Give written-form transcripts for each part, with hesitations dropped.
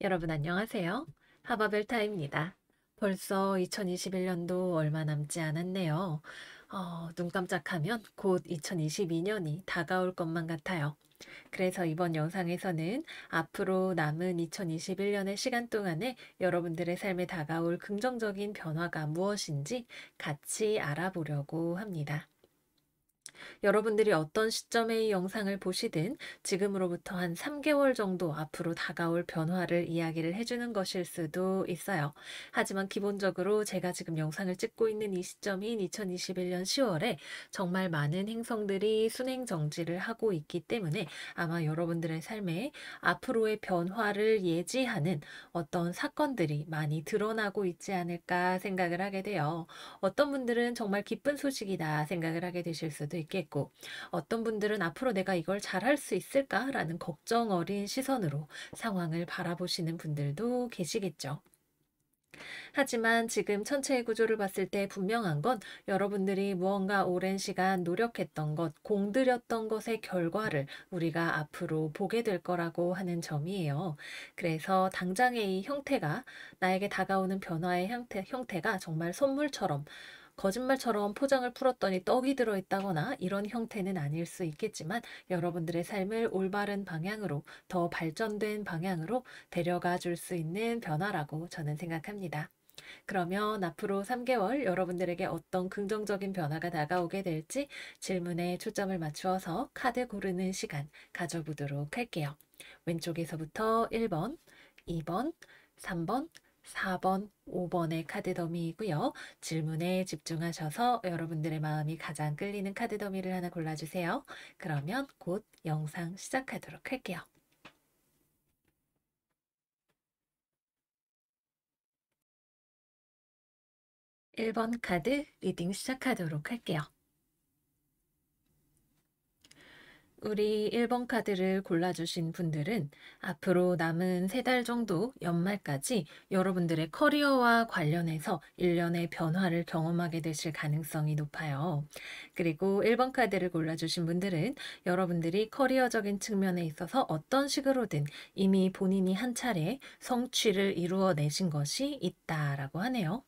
여러분 안녕하세요. 하바벨타입니다. 벌써 2021년도 얼마 남지 않았네요. 눈 깜짝하면 곧 2022년이 다가올 것만 같아요. 그래서 이번 영상에서는 앞으로 남은 2021년의 시간 동안에 여러분들의 삶에 다가올 긍정적인 변화가 무엇인지 같이 알아보려고 합니다. 여러분들이 어떤 시점에 이 영상을 보시든 지금으로부터 한 3개월 정도 앞으로 다가올 변화를 이야기를 해주는 것일 수도 있어요. 하지만 기본적으로 제가 지금 영상을 찍고 있는 이 시점인 2021년 10월에 정말 많은 행성들이 순행 정지를 하고 있기 때문에 아마 여러분들의 삶에 앞으로의 변화를 예지하는 어떤 사건들이 많이 드러나고 있지 않을까 생각을 하게 돼요. 어떤 분들은 정말 기쁜 소식이다 생각을 하게 되실 수도 있겠고, 어떤 분들은 앞으로 내가 이걸 잘할 수 있을까라는 걱정 어린 시선으로 상황을 바라보시는 분들도 계시겠죠. 하지만 지금 천체의 구조를 봤을 때 분명한 건 여러분들이 무언가 오랜 시간 노력했던 것, 공들였던 것의 결과를 우리가 앞으로 보게 될 거라고 하는 점이에요. 그래서 당장의 이 형태가 나에게 다가오는 변화의 형태가 정말 선물처럼 거짓말처럼 포장을 풀었더니 떡이 들어있다거나 이런 형태는 아닐 수 있겠지만 여러분들의 삶을 올바른 방향으로 더 발전된 방향으로 데려가 줄 수 있는 변화라고 저는 생각합니다. 그러면 앞으로 3개월 여러분들에게 어떤 긍정적인 변화가 다가오게 될지 질문에 초점을 맞추어서 카드 고르는 시간 가져보도록 할게요. 왼쪽에서부터 1번, 2번, 3번, 4번, 5번의 카드 더미이고요. 질문에 집중하셔서 여러분들의 마음이 가장 끌리는 카드 더미를 하나 골라주세요. 그러면 곧 영상 시작하도록 할게요. 1번 카드 리딩 시작하도록 할게요. 우리 1번 카드를 골라주신 분들은 앞으로 남은 3달 정도 연말까지 여러분들의 커리어와 관련해서 일련의 변화를 경험하게 되실 가능성이 높아요. 그리고 1번 카드를 골라주신 분들은 여러분들이 커리어적인 측면에 있어서 어떤 식으로든 이미 본인이 한 차례 성취를 이루어내신 것이 있다라고 하네요.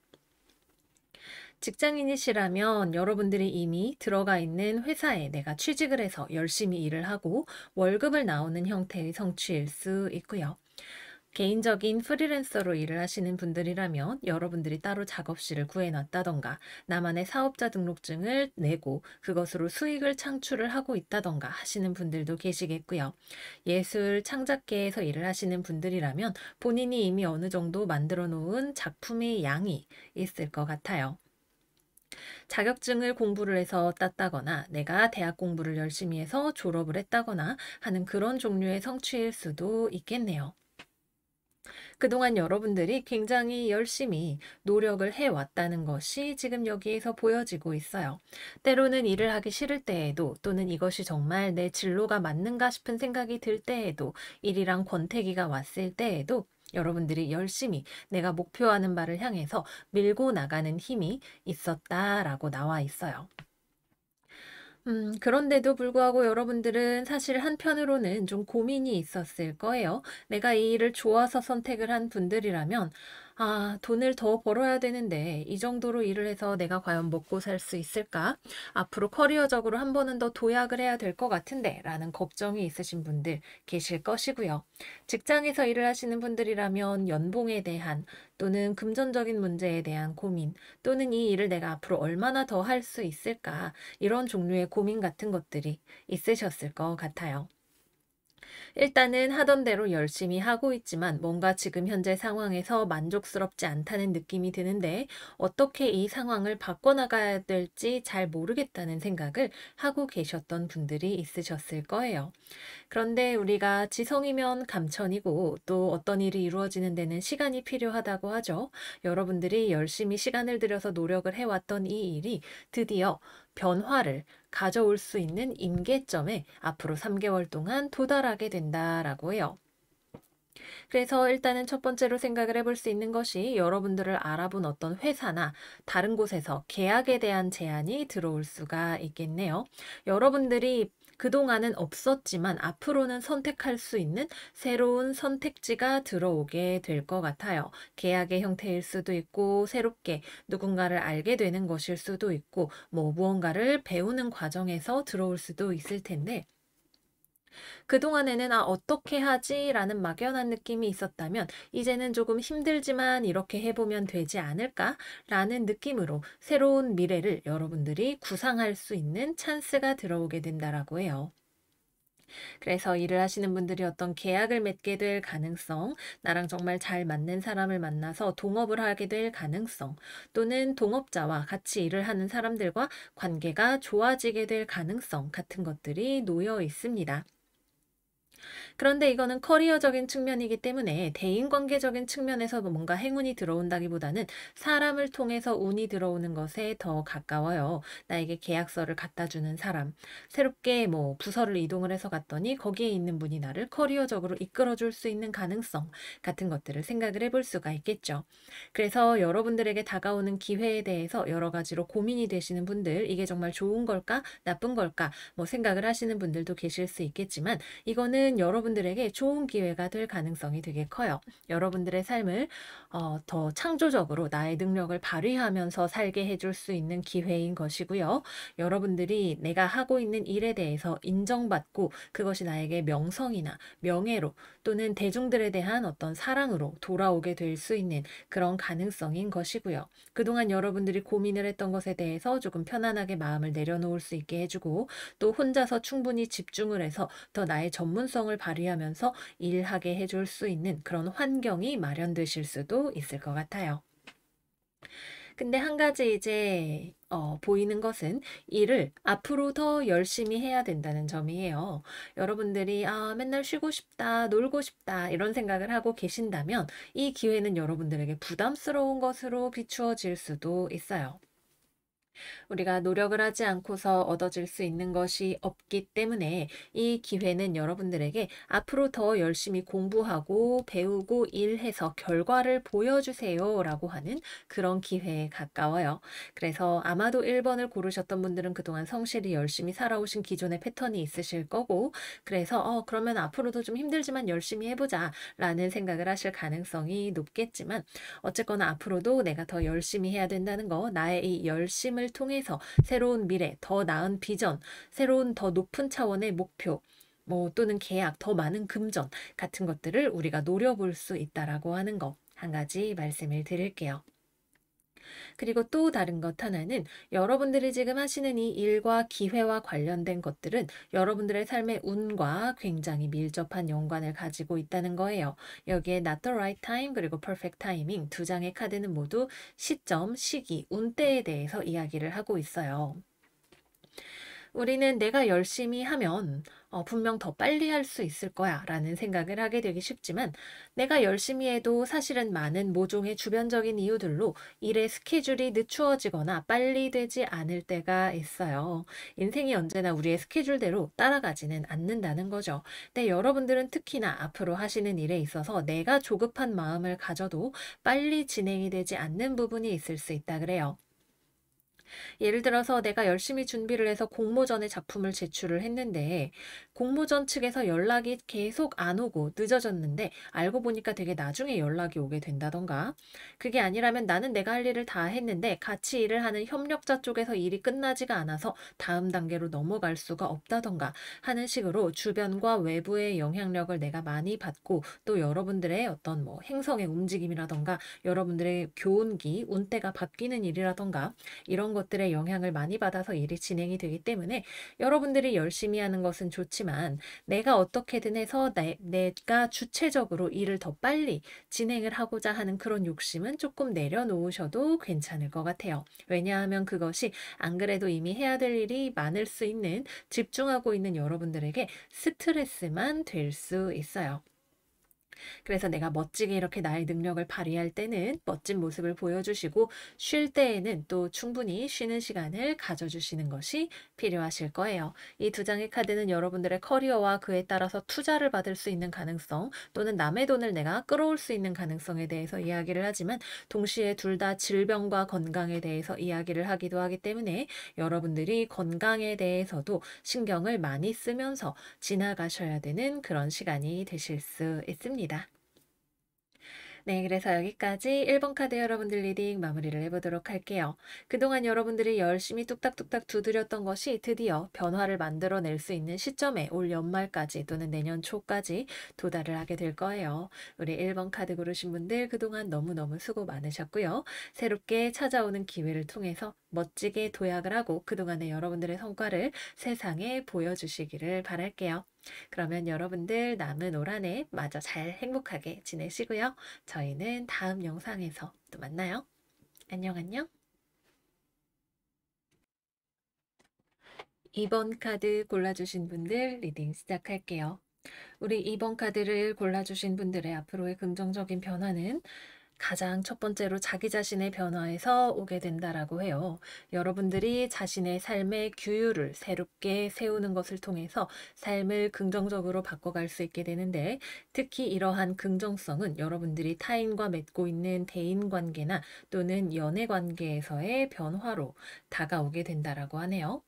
직장인이시라면 여러분들이 이미 들어가 있는 회사에 내가 취직을 해서 열심히 일을 하고 월급을 나오는 형태의 성취일 수 있고요. 개인적인 프리랜서로 일을 하시는 분들이라면 여러분들이 따로 작업실을 구해놨다던가 나만의 사업자 등록증을 내고 그것으로 수익을 창출을 하고 있다던가 하시는 분들도 계시겠고요. 예술 창작계에서 일을 하시는 분들이라면 본인이 이미 어느 정도 만들어 놓은 작품의 양이 있을 것 같아요. 자격증을 공부를 해서 땄다거나 내가 대학 공부를 열심히 해서 졸업을 했다거나 하는 그런 종류의 성취일 수도 있겠네요. 그동안 여러분들이 굉장히 열심히 노력을 해왔다는 것이 지금 여기에서 보여지고 있어요. 때로는 일을 하기 싫을 때에도 또는 이것이 정말 내 진로가 맞는가 싶은 생각이 들 때에도 일이랑 권태기가 왔을 때에도 여러분들이 열심히 내가 목표하는 바를 향해서 밀고 나가는 힘이 있었다라고 나와 있어요. 그런데도 불구하고 여러분들은 사실 한편으로는 좀 고민이 있었을 거예요. 내가 이 일을 좋아서 선택을 한 분들이라면, 아, 돈을 더 벌어야 되는데, 이 정도로 일을 해서 내가 과연 먹고 살 수 있을까? 앞으로 커리어적으로 한 번은 더 도약을 해야 될 것 같은데, 라는 걱정이 있으신 분들 계실 것이고요. 직장에서 일을 하시는 분들이라면 연봉에 대한 또는 금전적인 문제에 대한 고민, 또는 이 일을 내가 앞으로 얼마나 더 할 수 있을까? 이런 종류의 고민 같은 것들이 있으셨을 것 같아요. 일단은 하던 대로 열심히 하고 있지만 뭔가 지금 현재 상황에서 만족스럽지 않다는 느낌이 드는데 어떻게 이 상황을 바꿔나가야 될지 잘 모르겠다는 생각을 하고 계셨던 분들이 있으셨을 거예요. 그런데 우리가 지성이면 감천이고 또 어떤 일이 이루어지는 데는 시간이 필요하다고 하죠. 여러분들이 열심히 시간을 들여서 노력을 해왔던 이 일이 드디어 변화를 가져올 수 있는 임계점에 앞으로 3개월 동안 도달하게 된다라고 해요. 그래서 일단은 첫 번째로 생각을 해볼 수 있는 것이 여러분들을 알아본 어떤 회사나 다른 곳에서 계약에 대한 제안이 들어올 수가 있겠네요. 여러분들이 그동안은 없었지만 앞으로는 선택할 수 있는 새로운 선택지가 들어오게 될 것 같아요. 계약의 형태일 수도 있고, 새롭게 누군가를 알게 되는 것일 수도 있고, 뭐 무언가를 배우는 과정에서 들어올 수도 있을 텐데, 그동안에는 '아 어떻게 하지?'라는 막연한 느낌이 있었다면 이제는 조금 '힘들지만 이렇게 해 보면 되지 않을까?'라는 느낌으로 새로운 미래를 여러분들이 구상할 수 있는 찬스가 들어오게 된다라고 해요. 그래서 일을 하시는 분들이 어떤 계약을 맺게 될 가능성, 나랑 정말 잘 맞는 사람을 만나서 동업을 하게 될 가능성, 또는 동업자와 같이 일을 하는 사람들과 관계가 좋아지게 될 가능성 같은 것들이 놓여 있습니다. 그런데 이거는 커리어적인 측면이기 때문에 대인관계적인 측면에서 뭔가 행운이 들어온다기보다는 사람을 통해서 운이 들어오는 것에 더 가까워요. 나에게 계약서를 갖다 주는 사람, 새롭게 뭐 부서를 이동을 해서 갔더니 거기에 있는 분이 나를 커리어적으로 이끌어 줄 수 있는 가능성 같은 것들을 생각을 해볼 수가 있겠죠. 그래서 여러분들에게 다가오는 기회에 대해서 여러 가지로 고민이 되시는 분들, 이게 정말 좋은 걸까, 나쁜 걸까, 뭐 생각을 하시는 분들도 계실 수 있겠지만, 이거는 여러분들에게 좋은 기회가 될 가능성이 되게 커요. 여러분들의 삶을 더 창조적으로 나의 능력을 발휘하면서 살게 해줄 수 있는 기회인 것이고요. 여러분들이 내가 하고 있는 일에 대해서 인정받고 그것이 나에게 명성이나 명예로 또는 대중들에 대한 어떤 사랑으로 돌아오게 될 수 있는 그런 가능성인 것이고요. 그동안 여러분들이 고민을 했던 것에 대해서 조금 편안하게 마음을 내려놓을 수 있게 해주고, 또 혼자서 충분히 집중을 해서 더 나의 전문성을 발휘하면서 일하게 해줄 수 있는 그런 환경이 마련되실 수도 있을 것 같아요. 근데 한 가지 이제 보이는 것은 일을 앞으로 더 열심히 해야 된다는 점이에요. 여러분들이 '아 맨날 쉬고 싶다. 놀고 싶다.' 이런 생각을 하고 계신다면 이 기회는 여러분들에게 부담스러운 것으로 비추어질 수도 있어요. 우리가 노력을 하지 않고서 얻어질 수 있는 것이 없기 때문에 이 기회는 여러분들에게 앞으로 더 열심히 공부하고 배우고 일해서 결과를 보여주세요라고 하는 그런 기회에 가까워요. 그래서 아마도 1번을 고르셨던 분들은 그동안 성실히 열심히 살아오신 기존의 패턴이 있으실 거고, 그래서 그러면 앞으로도 좀 힘들지만 열심히 해보자 라는 생각을 하실 가능성이 높겠지만, 어쨌거나 앞으로도 내가 더 열심히 해야 된다는 거, 나의 이 열심을 통해서 새로운 미래, 더 나은 비전, 새로운 더 높은 차원의 목표, 뭐 또는 계약, 더 많은 금전 같은 것들을 우리가 노려볼 수 있다라고 하는 거, 한 가지 말씀을 드릴게요. 그리고 또 다른 것 하나는, 여러분들이 지금 하시는 이 일과 기회와 관련된 것들은 여러분들의 삶의 운과 굉장히 밀접한 연관을 가지고 있다는 거예요. 여기에 not the right time 그리고 perfect timing 두 장의 카드는 모두 시점, 시기, 운때에 대해서 이야기를 하고 있어요. 우리는 내가 열심히 하면 분명 더 빨리 할 수 있을 거야 라는 생각을 하게 되기 쉽지만, 내가 열심히 해도 사실은 많은 모종의 주변적인 이유들로 일의 스케줄이 늦추어지거나 빨리 되지 않을 때가 있어요. 인생이 언제나 우리의 스케줄대로 따라가지는 않는다는 거죠. 근데 여러분들은 특히나 앞으로 하시는 일에 있어서 내가 조급한 마음을 가져도 빨리 진행이 되지 않는 부분이 있을 수 있다 그래요. 예를 들어서 내가 열심히 준비를 해서 공모전에 작품을 제출을 했는데, 공모전 측에서 연락이 계속 안 오고 늦어졌는데 알고 보니까 되게 나중에 연락이 오게 된다던가, 그게 아니라면 나는 내가 할 일을 다 했는데 같이 일을 하는 협력자 쪽에서 일이 끝나지가 않아서 다음 단계로 넘어갈 수가 없다던가 하는 식으로 주변과 외부의 영향력을 내가 많이 받고, 또 여러분들의 어떤 뭐 행성의 움직임이라던가 여러분들의 교운기, 운때가 바뀌는 일이라던가 이런 것들의 영향을 많이 받아서 일이 진행이 되기 때문에, 여러분들이 열심히 하는 것은 좋지만 내가 어떻게든 해서 내가 주체적으로 일을 더 빨리 진행을 하고자 하는 그런 욕심은 조금 내려놓으셔도 괜찮을 것 같아요. 왜냐하면 그것이 안 그래도 이미 해야 될 일이 많을 수 있는, 집중하고 있는 여러분들에게 스트레스만 될 수 있어요. 그래서 내가 멋지게 이렇게 나의 능력을 발휘할 때는 멋진 모습을 보여주시고 쉴 때에는 또 충분히 쉬는 시간을 가져주시는 것이 필요하실 거예요. 이 두 장의 카드는 여러분들의 커리어와 그에 따라서 투자를 받을 수 있는 가능성 또는 남의 돈을 내가 끌어올 수 있는 가능성에 대해서 이야기를 하지만 동시에 둘 다 질병과 건강에 대해서 이야기를 하기도 하기 때문에 여러분들이 건강에 대해서도 신경을 많이 쓰면서 지나가셔야 되는 그런 시간이 되실 수 있습니다. 네, 그래서 여기까지 1번 카드 여러분들 리딩 마무리를 해보도록 할게요. 그동안 여러분들이 열심히 뚝딱뚝딱 두드렸던 것이 드디어 변화를 만들어낼 수 있는 시점에 올 연말까지 또는 내년 초까지 도달을 하게 될 거예요. 우리 1번 카드 고르신 분들 그동안 너무너무 수고 많으셨고요. 새롭게 찾아오는 기회를 통해서 멋지게 도약을 하고 그동안의 여러분들의 성과를 세상에 보여주시기를 바랄게요. 그러면 여러분들 남은 올 한 해 마저 잘 행복하게 지내시고요. 저희는 다음 영상에서 또 만나요. 안녕, 안녕. 2번 카드 골라주신 분들 리딩 시작할게요. 우리 2번 카드를 골라주신 분들의 앞으로의 긍정적인 변화는 가장 첫 번째로 자기 자신의 변화에서 오게 된다라고 해요. 여러분들이 자신의 삶의 규율을 새롭게 세우는 것을 통해서 삶을 긍정적으로 바꿔갈 수 있게 되는데 특히 이러한 긍정성은 여러분들이 타인과 맺고 있는 대인관계나 또는 연애관계에서의 변화로 다가오게 된다라고 하네요.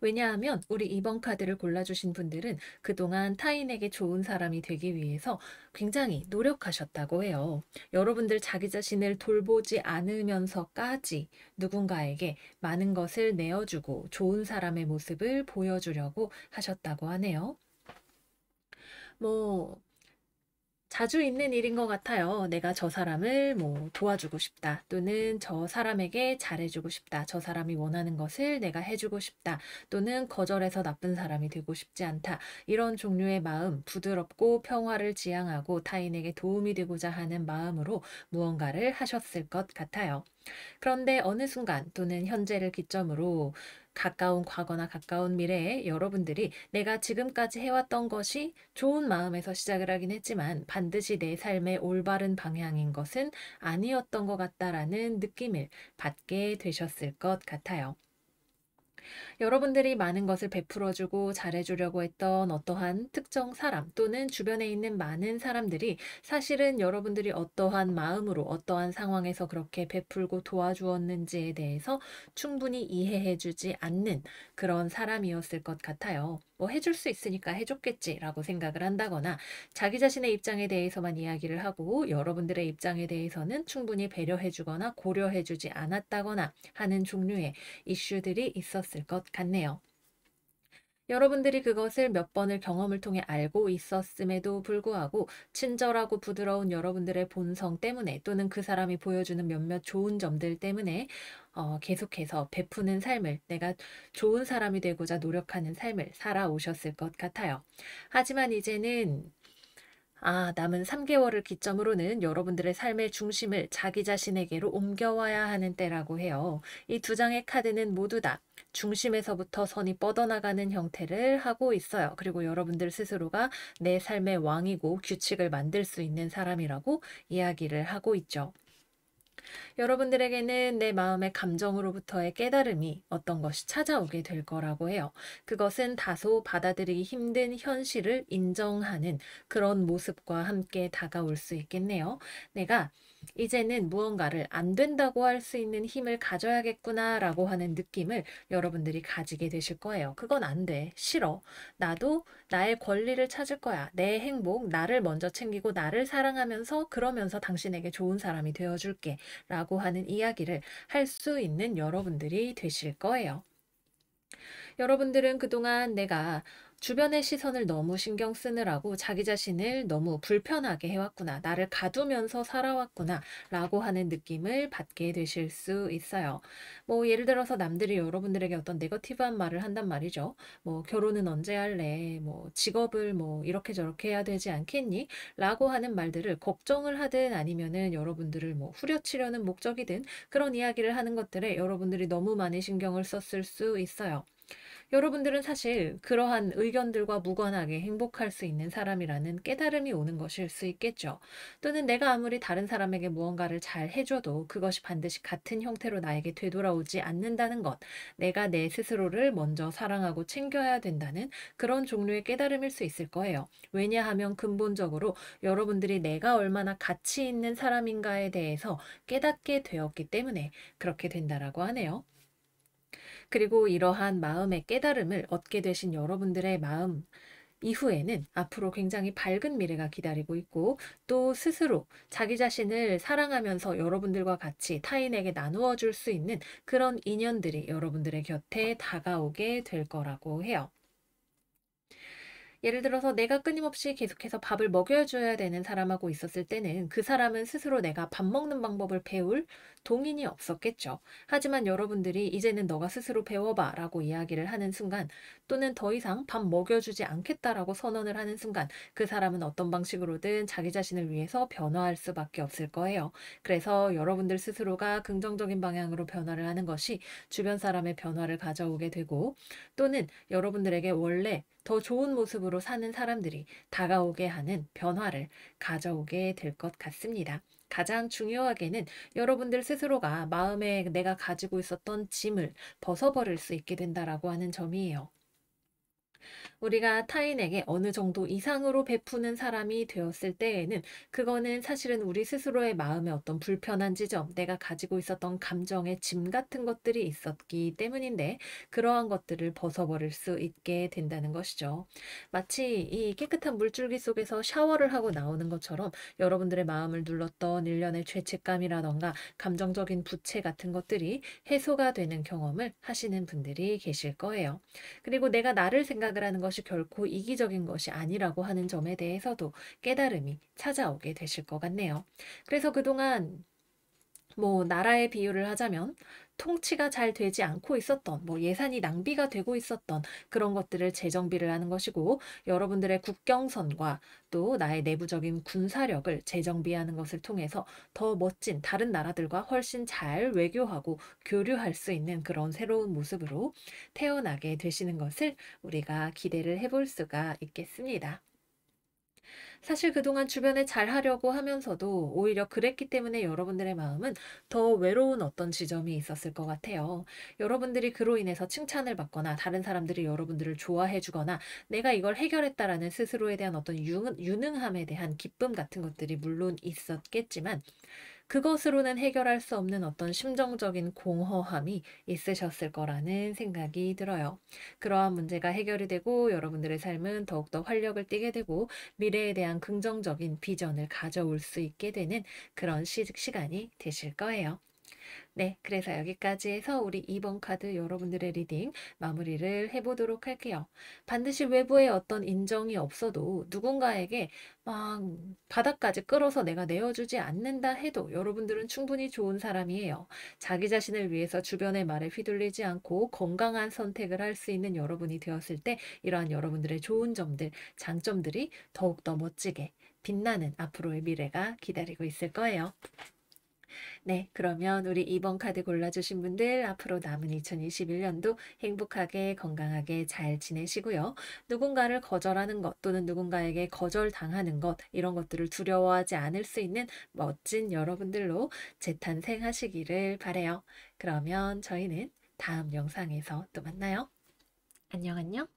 왜냐하면 우리 2번 카드를 골라주신 분들은 그동안 타인에게 좋은 사람이 되기 위해서 굉장히 노력하셨다고 해요. 여러분들 자기 자신을 돌보지 않으면서까지 누군가에게 많은 것을 내어주고 좋은 사람의 모습을 보여주려고 하셨다고 하네요. 뭐 자주 있는 일인 것 같아요. 내가 저 사람을 뭐 도와주고 싶다. 또는 저 사람에게 잘해주고 싶다. 저 사람이 원하는 것을 내가 해주고 싶다. 또는 거절해서 나쁜 사람이 되고 싶지 않다. 이런 종류의 마음, 부드럽고 평화를 지향하고 타인에게 도움이 되고자 하는 마음으로 무언가를 하셨을 것 같아요. 그런데 어느 순간 또는 현재를 기점으로 가까운 과거나 가까운 미래에 여러분들이 내가 지금까지 해왔던 것이 좋은 마음에서 시작을 하긴 했지만 반드시 내 삶의 올바른 방향인 것은 아니었던 것 같다라는 느낌을 받게 되셨을 것 같아요. 여러분들이 많은 것을 베풀어주고 잘해주려고 했던 어떠한 특정 사람 또는 주변에 있는 많은 사람들이 사실은 여러분들이 어떠한 마음으로 어떠한 상황에서 그렇게 베풀고 도와주었는지에 대해서 충분히 이해해주지 않는 그런 사람이었을 것 같아요. 뭐 해줄 수 있으니까 해줬겠지라고 생각을 한다거나 자기 자신의 입장에 대해서만 이야기를 하고 여러분들의 입장에 대해서는 충분히 배려해주거나 고려해주지 않았다거나 하는 종류의 이슈들이 있었을 것 같네요. 여러분들이 그것을 몇 번을 경험을 통해 알고 있었음에도 불구하고 친절하고 부드러운 여러분들의 본성 때문에 또는 그 사람이 보여주는 몇몇 좋은 점들 때문에 계속해서 베푸는 삶을 내가 좋은 사람이 되고자 노력하는 삶을 살아오셨을 것 같아요. 하지만 이제는 남은 3개월을 기점으로는 여러분들의 삶의 중심을 자기 자신에게로 옮겨와야 하는 때라고 해요. 이 두 장의 카드는 모두 다 중심에서부터 선이 뻗어나가는 형태를 하고 있어요. 그리고 여러분들 스스로가 내 삶의 왕이고 규칙을 만들 수 있는 사람이라고 이야기를 하고 있죠. 여러분들에게는 내 마음의 감정으로부터의 깨달음이 어떤 것이 찾아오게 될 거라고 해요. 그것은 다소 받아들이기 힘든 현실을 인정하는 그런 모습과 함께 다가올 수 있겠네요. 내가 이제는 무언가를 안 된다고 할 수 있는 힘을 가져야겠구나라고 하는 느낌을 여러분들이 가지게 되실 거예요. 그건 안 돼. 싫어. 나도 나의 권리를 찾을 거야. 내 행복, 나를 먼저 챙기고 나를 사랑하면서 그러면서 당신에게 좋은 사람이 되어줄게. 라고 하는 이야기를 할 수 있는 여러분들이 되실 거예요. 여러분들은 그동안 내가 주변의 시선을 너무 신경 쓰느라고 자기 자신을 너무 불편하게 해왔구나. 나를 가두면서 살아왔구나. 라고 하는 느낌을 받게 되실 수 있어요. 뭐 예를 들어서 남들이 여러분들에게 어떤 네거티브한 말을 한단 말이죠. 뭐 결혼은 언제 할래? 뭐 직업을 뭐 이렇게 저렇게 해야 되지 않겠니? 라고 하는 말들을 걱정을 하든 아니면은 여러분들을 뭐 후려치려는 목적이든 그런 이야기를 하는 것들에 여러분들이 너무 많이 신경을 썼을 수 있어요. 여러분들은 사실 그러한 의견들과 무관하게 행복할 수 있는 사람이라는 깨달음이 오는 것일 수 있겠죠. 또는 내가 아무리 다른 사람에게 무언가를 잘 해줘도 그것이 반드시 같은 형태로 나에게 되돌아오지 않는다는 것, 내가 내 스스로를 먼저 사랑하고 챙겨야 된다는 그런 종류의 깨달음일 수 있을 거예요. 왜냐하면 근본적으로 여러분들이 내가 얼마나 가치 있는 사람인가에 대해서 깨닫게 되었기 때문에 그렇게 된다라고 하네요. 그리고 이러한 마음의 깨달음을 얻게 되신 여러분들의 마음 이후에는 앞으로 굉장히 밝은 미래가 기다리고 있고 또 스스로 자기 자신을 사랑하면서 여러분들과 같이 타인에게 나누어 줄 수 있는 그런 인연들이 여러분들의 곁에 다가오게 될 거라고 해요. 예를 들어서 내가 끊임없이 계속해서 밥을 먹여줘야 되는 사람하고 있었을 때는 그 사람은 스스로 내가 밥 먹는 방법을 배울 동인이 없었겠죠. 하지만 여러분들이 이제는 너가 스스로 배워봐 라고 이야기를 하는 순간 또는 더 이상 밥 먹여주지 않겠다라고 선언을 하는 순간 그 사람은 어떤 방식으로든 자기 자신을 위해서 변화할 수밖에 없을 거예요. 그래서 여러분들 스스로가 긍정적인 방향으로 변화를 하는 것이 주변 사람의 변화를 가져오게 되고 또는 여러분들에게 원래 더 좋은 모습으로 사는 사람들이 다가오게 하는 변화를 가져오게 될 것 같습니다. 가장 중요하게는 여러분들 스스로가 마음에 내가 가지고 있었던 짐을 벗어버릴 수 있게 된다라고 하는 점이에요. 우리가 타인에게 어느 정도 이상으로 베푸는 사람이 되었을 때에는 그거는 사실은 우리 스스로의 마음에 어떤 불편한 지점, 내가 가지고 있었던 감정의 짐 같은 것들이 있었기 때문인데 그러한 것들을 벗어버릴 수 있게 된다는 것이죠. 마치 이 깨끗한 물줄기 속에서 샤워를 하고 나오는 것처럼 여러분들의 마음을 눌렀던 일련의 죄책감이라던가 감정적인 부채 같은 것들이 해소가 되는 경험을 하시는 분들이 계실 거예요. 그리고 내가 나를 생각을 하는 것이 결코 이기적인 것이 아니라고 하는 점에 대해서도 깨달음이 찾아오게 되실 것 같네요. 그래서 그동안 나라의 비유를 하자면 통치가 잘 되지 않고 있었던, 예산이 낭비가 되고 있었던 그런 것들을 재정비를 하는 것이고, 여러분들의 국경선과 또 나의 내부적인 군사력을 재정비하는 것을 통해서 더 멋진 다른 나라들과 훨씬 잘 외교하고 교류할 수 있는 그런 새로운 모습으로 태어나게 되시는 것을 우리가 기대를 해볼 수가 있겠습니다. 사실 그동안 주변에 잘하려고 하면서도 오히려 그랬기 때문에 여러분들의 마음은 더 외로운 어떤 지점이 있었을 것 같아요. 여러분들이 그로 인해서 칭찬을 받거나 다른 사람들이 여러분들을 좋아해 주거나 내가 이걸 해결했다라는 스스로에 대한 어떤 유능함에 대한 기쁨 같은 것들이 물론 있었겠지만 그것으로는 해결할 수 없는 어떤 심정적인 공허함이 있으셨을 거라는 생각이 들어요. 그러한 문제가 해결이 되고 여러분들의 삶은 더욱더 활력을 띠게 되고 미래에 대한 긍정적인 비전을 가져올 수 있게 되는 그런 시간이 되실 거예요. 네, 그래서 여기까지 해서 우리 2번 카드 여러분들의 리딩 마무리를 해보도록 할게요. 반드시 외부의 어떤 인정이 없어도 누군가에게 막 바닥까지 끌어서 내가 내어주지 않는다 해도 여러분들은 충분히 좋은 사람이에요. 자기 자신을 위해서 주변의 말에 휘둘리지 않고 건강한 선택을 할 수 있는 여러분이 되었을 때 이러한 여러분들의 좋은 점들, 장점들이 더욱더 멋지게 빛나는 앞으로의 미래가 기다리고 있을 거예요. 네, 그러면 우리 2번 카드 골라주신 분들 앞으로 남은 2021년도 행복하게 건강하게 잘 지내시고요. 누군가를 거절하는 것 또는 누군가에게 거절당하는 것 이런 것들을 두려워하지 않을 수 있는 멋진 여러분들로 재탄생하시기를 바래요. 그러면 저희는 다음 영상에서 또 만나요. 안녕 안녕.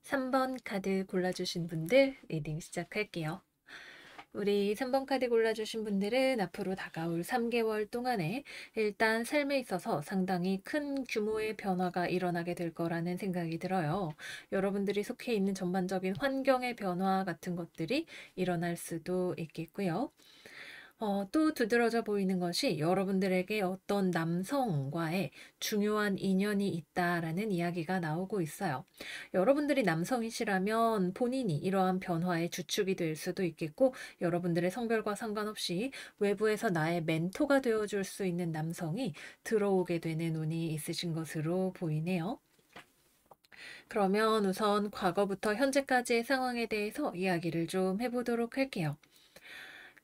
3번 카드 골라주신 분들 리딩 시작할게요. 우리 3번 카드 골라주신 분들은 앞으로 다가올 3개월 동안에 일단 삶에 있어서 상당히 큰 규모의 변화가 일어나게 될 거라는 생각이 들어요. 여러분들이 속해 있는 전반적인 환경의 변화 같은 것들이 일어날 수도 있겠고요. 또 두드러져 보이는 것이 여러분들에게 어떤 남성과의 중요한 인연이 있다라는 이야기가 나오고 있어요. 여러분들이 남성이시라면 본인이 이러한 변화의 주축이 될 수도 있겠고, 여러분들의 성별과 상관없이 외부에서 나의 멘토가 되어줄 수 있는 남성이 들어오게 되는 운이 있으신 것으로 보이네요. 그러면 우선 과거부터 현재까지의 상황에 대해서 이야기를 좀 해보도록 할게요.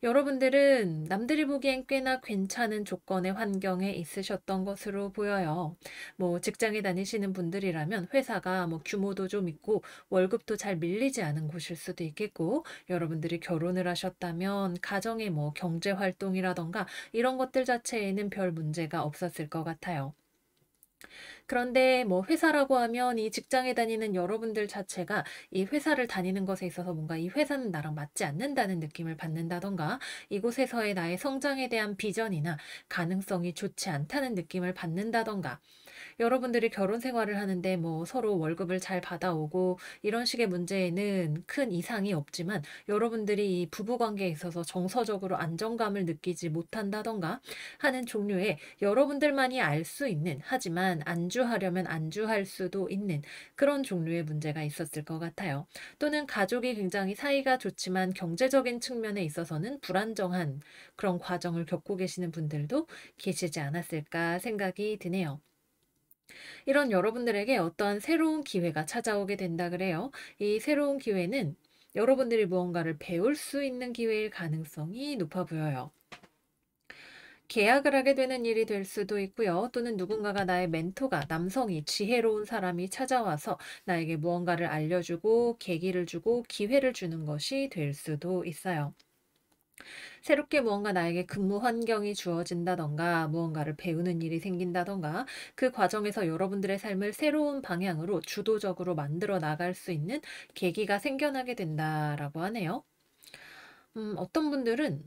여러분들은 남들이 보기엔 꽤나 괜찮은 조건의 환경에 있으셨던 것으로 보여요. 뭐 직장에 다니시는 분들이라면 회사가 뭐 규모도 좀 있고 월급도 잘 밀리지 않은 곳일 수도 있겠고, 여러분들이 결혼을 하셨다면 가정의 뭐 경제 활동이라던가 이런 것들 자체에는 별 문제가 없었을 것 같아요. 그런데 뭐 회사라고 하면 이 직장에 다니는 여러분들 자체가 이 회사를 다니는 것에 있어서 뭔가 이 회사는 나랑 맞지 않는다는 느낌을 받는다던가, 이곳에서의 나의 성장에 대한 비전이나 가능성이 좋지 않다는 느낌을 받는다던가, 여러분들이 결혼 생활을 하는데 뭐 서로 월급을 잘 받아오고 이런 식의 문제에는 큰 이상이 없지만, 여러분들이 이 부부 관계에 있어서 정서적으로 안정감을 느끼지 못한다던가 하는 종류의, 여러분들만이 알 수 있는, 하지만 안주하려면 안주할 수도 있는 그런 종류의 문제가 있었을 것 같아요. 또는 가족이 굉장히 사이가 좋지만 경제적인 측면에 있어서는 불안정한 그런 과정을 겪고 계시는 분들도 계시지 않았을까 생각이 드네요. 이런 여러분들에게 어떠한 새로운 기회가 찾아오게 된다 그래요. 이 새로운 기회는 여러분들이 무언가를 배울 수 있는 기회일 가능성이 높아 보여요. 계약을 하게 되는 일이 될 수도 있고요. 또는 누군가가 나의 멘토가, 남성이 지혜로운 사람이 찾아와서 나에게 무언가를 알려주고 계기를 주고 기회를 주는 것이 될 수도 있어요. 새롭게 무언가 나에게 근무 환경이 주어진다던가 무언가를 배우는 일이 생긴다던가, 그 과정에서 여러분들의 삶을 새로운 방향으로 주도적으로 만들어 나갈 수 있는 계기가 생겨나게 된다라고 하네요. 어떤 분들은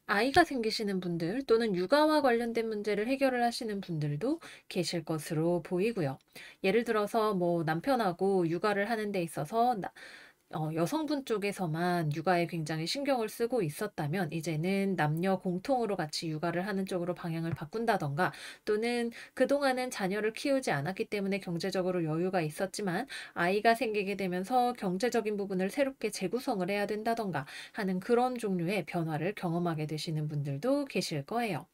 아이가 생기시는 분들, 또는 육아와 관련된 문제를 해결을 하시는 분들도 계실 것으로 보이고요. 예를 들어서 뭐 남편하고 육아를 하는 데 있어서 여성분 쪽에서만 육아에 굉장히 신경을 쓰고 있었다면, 이제는 남녀 공통으로 같이 육아를 하는 쪽으로 방향을 바꾼다던가, 또는 그동안은 자녀를 키우지 않았기 때문에 경제적으로 여유가 있었지만 아이가 생기게 되면서 경제적인 부분을 새롭게 재구성을 해야 된다던가 하는 그런 종류의 변화를 경험하게 되시는 분들도 계실 거예요.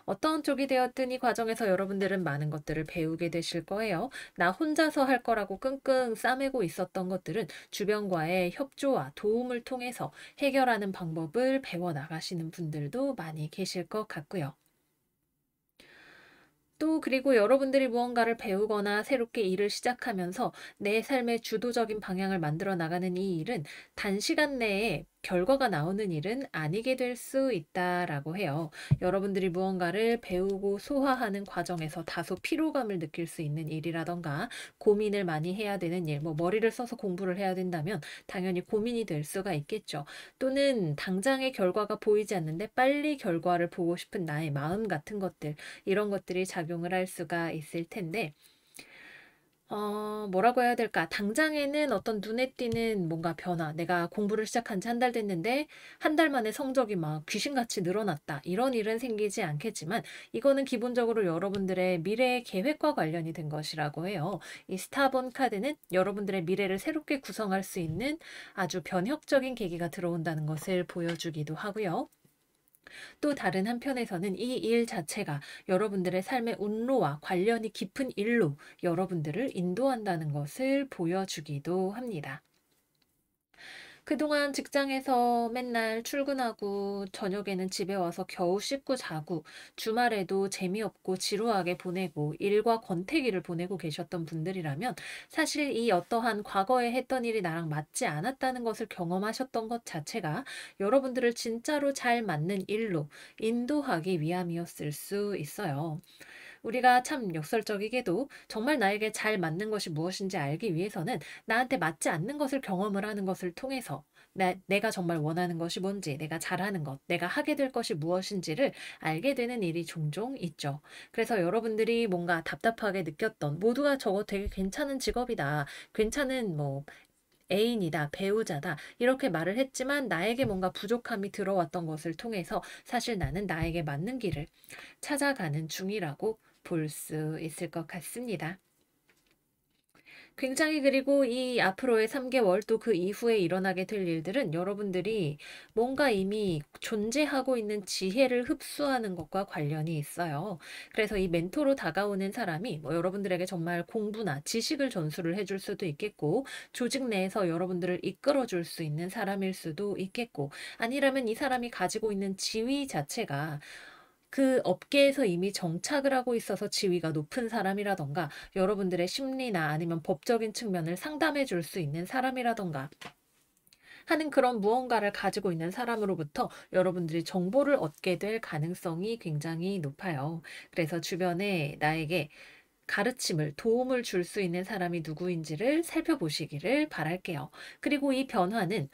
어떤 쪽이 되었든 이 과정에서 여러분들은 많은 것들을 배우게 되실 거예요. 나 혼자서 할 거라고 끙끙 싸매고 있었던 것들은 주변과의 협조와 도움을 통해서 해결하는 방법을 배워 나가시는 분들도 많이 계실 것 같고요. 또 그리고 여러분들이 무언가를 배우거나 새롭게 일을 시작하면서 내 삶의 주도적인 방향을 만들어 나가는 이 일은 단시간 내에 결과가 나오는 일은 아니게 될 수 있다라고 해요. 여러분들이 무언가를 배우고 소화하는 과정에서 다소 피로감을 느낄 수 있는 일이라던가, 고민을 많이 해야 되는 일, 뭐 머리를 써서 공부를 해야 된다면 당연히 고민이 될 수가 있겠죠. 또는 당장의 결과가 보이지 않는데 빨리 결과를 보고 싶은 나의 마음 같은 것들, 이런 것들이 작용을 할 수가 있을 텐데, 뭐라고 해야 될까? 당장에는 어떤 눈에 띄는 뭔가 변화, 내가 공부를 시작한 지 한 달 됐는데 한 달 만에 성적이 막 귀신같이 늘어났다, 이런 일은 생기지 않겠지만, 이거는 기본적으로 여러분들의 미래 계획과 관련이 된 것이라고 해요. 이 스타본 카드는 여러분들의 미래를 새롭게 구성할 수 있는 아주 변혁적인 계기가 들어온다는 것을 보여주기도 하고요. 또 다른 한편에서는 이 일 자체가 여러분들의 삶의 운로와 관련이 깊은 일로 여러분들을 인도한다는 것을 보여주기도 합니다. 그동안 직장에서 맨날 출근하고 저녁에는 집에 와서 겨우 씻고 자고, 주말에도 재미없고 지루하게 보내고 일과 권태기를 보내고 계셨던 분들이라면, 사실 이 어떠한 과거에 했던 일이 나랑 맞지 않았다는 것을 경험하셨던 것 자체가 여러분들을 진짜로 잘 맞는 일로 인도하기 위함이었을 수 있어요. 우리가 참 역설적이게도 정말 나에게 잘 맞는 것이 무엇인지 알기 위해서는 나한테 맞지 않는 것을 경험을 하는 것을 통해서 내가 정말 원하는 것이 뭔지, 내가 잘하는 것, 내가 하게 될 것이 무엇인지를 알게 되는 일이 종종 있죠. 그래서 여러분들이 뭔가 답답하게 느꼈던, 모두가 저거 되게 괜찮은 직업이다, 괜찮은 뭐 애인이다, 배우자다, 이렇게 말을 했지만 나에게 뭔가 부족함이 들어왔던 것을 통해서 사실 나는 나에게 맞는 길을 찾아가는 중이라고 볼 수 있을 것 같습니다. 굉장히 그리고 이 앞으로의 3개월 또 그 이후에 일어나게 될 일들은 여러분들이 뭔가 이미 존재하고 있는 지혜를 흡수하는 것과 관련이 있어요. 그래서 이 멘토로 다가오는 사람이 뭐 여러분들에게 정말 공부나 지식을 전수를 해줄 수도 있겠고, 조직 내에서 여러분들을 이끌어 줄 수 있는 사람일 수도 있겠고, 아니라면 이 사람이 가지고 있는 지위 자체가 그 업계에서 이미 정착을 하고 있어서 지위가 높은 사람이라던가, 여러분들의 심리나 아니면 법적인 측면을 상담해 줄 수 있는 사람이라던가 하는 그런 무언가를 가지고 있는 사람으로부터 여러분들이 정보를 얻게 될 가능성이 굉장히 높아요. 그래서 주변에 나에게 가르침을, 도움을 줄 수 있는 사람이 누구인지를 살펴보시기를 바랄게요. 그리고 이 변화는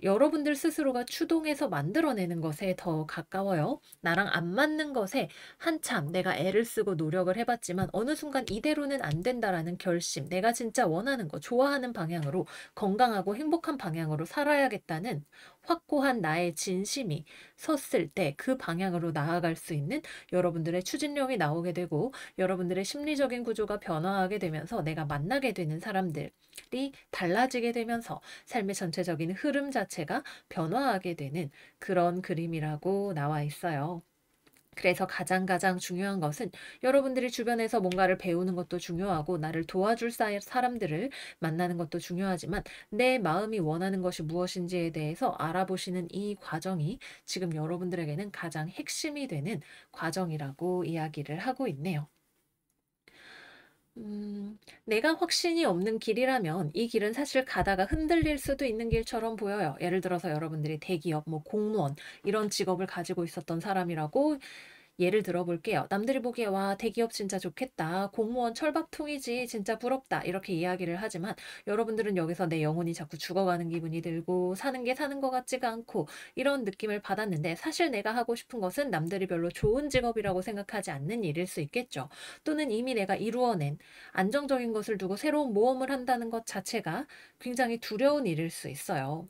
여러분들 스스로가 추동해서 만들어내는 것에 더 가까워요. 나랑 안 맞는 것에 한참 내가 애를 쓰고 노력을 해봤지만 어느 순간 이대로는 안 된다라는 결심, 내가 진짜 원하는 거, 좋아하는 방향으로, 건강하고 행복한 방향으로 살아야겠다는 확고한 나의 진심이 섰을 때 그 방향으로 나아갈 수 있는 여러분들의 추진력이 나오게 되고, 여러분들의 심리적인 구조가 변화하게 되면서 내가 만나게 되는 사람들이 달라지게 되면서 삶의 전체적인 흐름 자체가 변화하게 되는 그런 그림이라고 나와 있어요. 그래서 가장 중요한 것은 여러분들이 주변에서 뭔가를 배우는 것도 중요하고, 나를 도와줄 사람들을 만나는 것도 중요하지만, 내 마음이 원하는 것이 무엇인지에 대해서 알아보시는 이 과정이 지금 여러분들에게는 가장 핵심이 되는 과정이라고 이야기를 하고 있네요. 내가 확신이 없는 길이라면 이 길은 사실 가다가 흔들릴 수도 있는 길처럼 보여요. 예를 들어서 여러분들이 대기업, 뭐 공무원 이런 직업을 가지고 있었던 사람이라고 예를 들어 볼게요. 남들이 보기에 와, 대기업 진짜 좋겠다. 공무원 철밥통이지. 진짜 부럽다. 이렇게 이야기를 하지만 여러분들은 여기서 내 영혼이 자꾸 죽어가는 기분이 들고 사는 게 사는 것 같지가 않고 이런 느낌을 받았는데, 사실 내가 하고 싶은 것은 남들이 별로 좋은 직업이라고 생각하지 않는 일일 수 있겠죠. 또는 이미 내가 이루어낸 안정적인 것을 두고 새로운 모험을 한다는 것 자체가 굉장히 두려운 일일 수 있어요.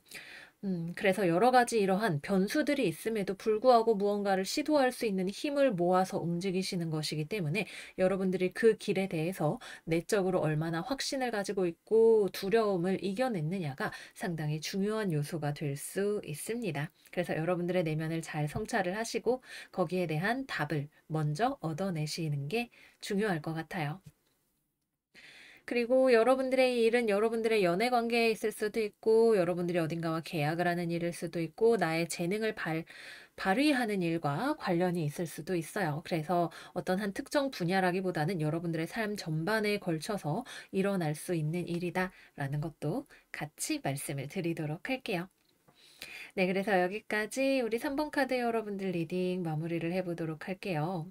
그래서 여러 가지 이러한 변수들이 있음에도 불구하고 무언가를 시도할 수 있는 힘을 모아서 움직이시는 것이기 때문에, 여러분들이 그 길에 대해서 내적으로 얼마나 확신을 가지고 있고 두려움을 이겨냈느냐가 상당히 중요한 요소가 될 수 있습니다. 그래서 여러분들의 내면을 잘 성찰을 하시고 거기에 대한 답을 먼저 얻어내시는 게 중요할 것 같아요. 그리고 여러분들의 이 일은 여러분들의 연애 관계에 있을 수도 있고, 여러분들이 어딘가와 계약을 하는 일일 수도 있고, 나의 재능을 발휘하는 일과 관련이 있을 수도 있어요. 그래서 어떤 한 특정 분야라기보다는 여러분들의 삶 전반에 걸쳐서 일어날 수 있는 일이다라는 것도 같이 말씀을 드리도록 할게요. 네, 그래서 여기까지 우리 3번 카드 여러분들 리딩 마무리를 해보도록 할게요.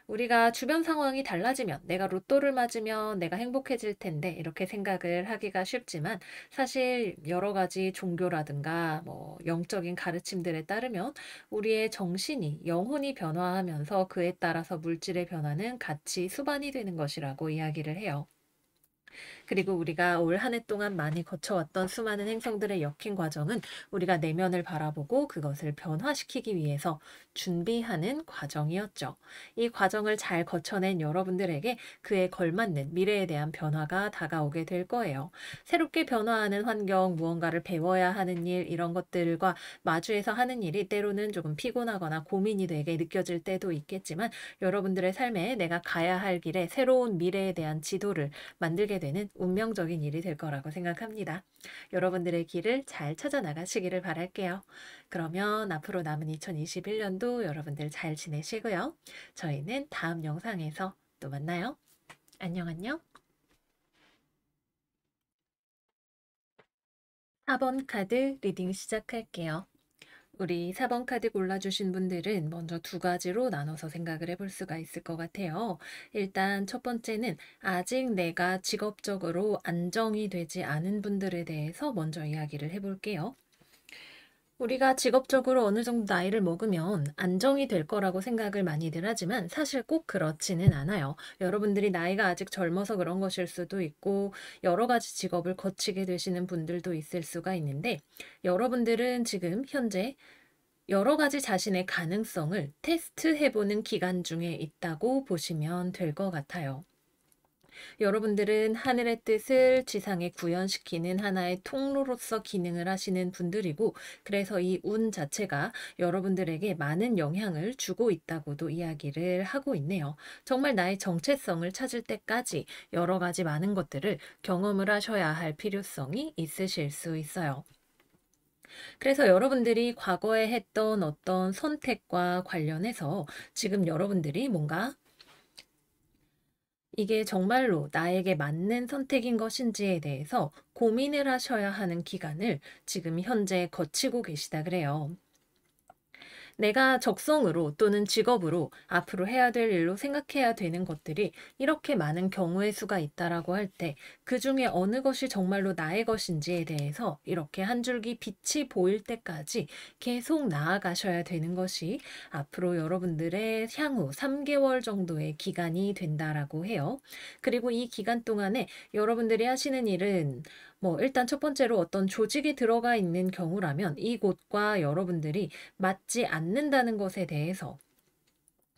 우리가 주변 상황이 달라지면, 내가 로또를 맞으면 내가 행복해질 텐데 이렇게 생각을 하기가 쉽지만, 사실 여러 가지 종교라든가 뭐 영적인 가르침들에 따르면 우리의 정신이, 영혼이 변화하면서 그에 따라서 물질의 변화는 같이 수반이 되는 것이라고 이야기를 해요. 그리고 우리가 올 한 해 동안 많이 거쳐왔던 수많은 행성들의 엮인 과정은 우리가 내면을 바라보고 그것을 변화시키기 위해서 준비하는 과정이었죠. 이 과정을 잘 거쳐낸 여러분들에게 그에 걸맞는 미래에 대한 변화가 다가오게 될 거예요. 새롭게 변화하는 환경, 무언가를 배워야 하는 일, 이런 것들과 마주해서 하는 일이 때로는 조금 피곤하거나 고민이 되게 느껴질 때도 있겠지만, 여러분들의 삶에 내가 가야 할 길에 새로운 미래에 대한 지도를 만들게 되는 운명적인 일이 될 거라고 생각합니다. 여러분들의 길을 잘 찾아 나가시기를 바랄게요. 그러면 앞으로 남은 2021년도 여러분들 잘 지내시고요. 저희는 다음 영상에서 또 만나요. 안녕, 안녕. 4번 카드 리딩 시작할게요. 우리 4번 카드 골라주신 분들은 먼저 두 가지로 나눠서 생각을 해볼 수가 있을 것 같아요. 일단 첫 번째는 아직 내가 직업적으로 안정이 되지 않은 분들에 대해서 먼저 이야기를 해볼게요. 우리가 직업적으로 어느 정도 나이를 먹으면 안정이 될 거라고 생각을 많이들 하지만 사실 꼭 그렇지는 않아요. 여러분들이 나이가 아직 젊어서 그런 것일 수도 있고, 여러 가지 직업을 거치게 되시는 분들도 있을 수가 있는데, 여러분들은 지금 현재 여러 가지 자신의 가능성을 테스트해보는 기간 중에 있다고 보시면 될 것 같아요. 여러분들은 하늘의 뜻을 지상에 구현시키는 하나의 통로로서 기능을 하시는 분들이고, 그래서 이 운 자체가 여러분들에게 많은 영향을 주고 있다고도 이야기를 하고 있네요. 정말 나의 정체성을 찾을 때까지 여러 가지 많은 것들을 경험을 하셔야 할 필요성이 있으실 수 있어요. 그래서 여러분들이 과거에 했던 어떤 선택과 관련해서 지금 여러분들이 뭔가 이게 정말로 나에게 맞는 선택인 것인지에 대해서 고민을 하셔야 하는 기간을 지금 현재 거치고 계시다 그래요. 내가 적성으로 또는 직업으로 앞으로 해야 될 일로 생각해야 되는 것들이 이렇게 많은 경우의 수가 있다라고 할 때 그 중에 어느 것이 정말로 나의 것인지에 대해서 이렇게 한 줄기 빛이 보일 때까지 계속 나아가셔야 되는 것이 앞으로 여러분들의 향후 3개월 정도의 기간이 된다라고 해요. 그리고 이 기간 동안에 여러분들이 하시는 일은 일단 첫 번째로 어떤 조직이 들어가 있는 경우라면 이곳과 여러분들이 맞지 않는다는 것에 대해서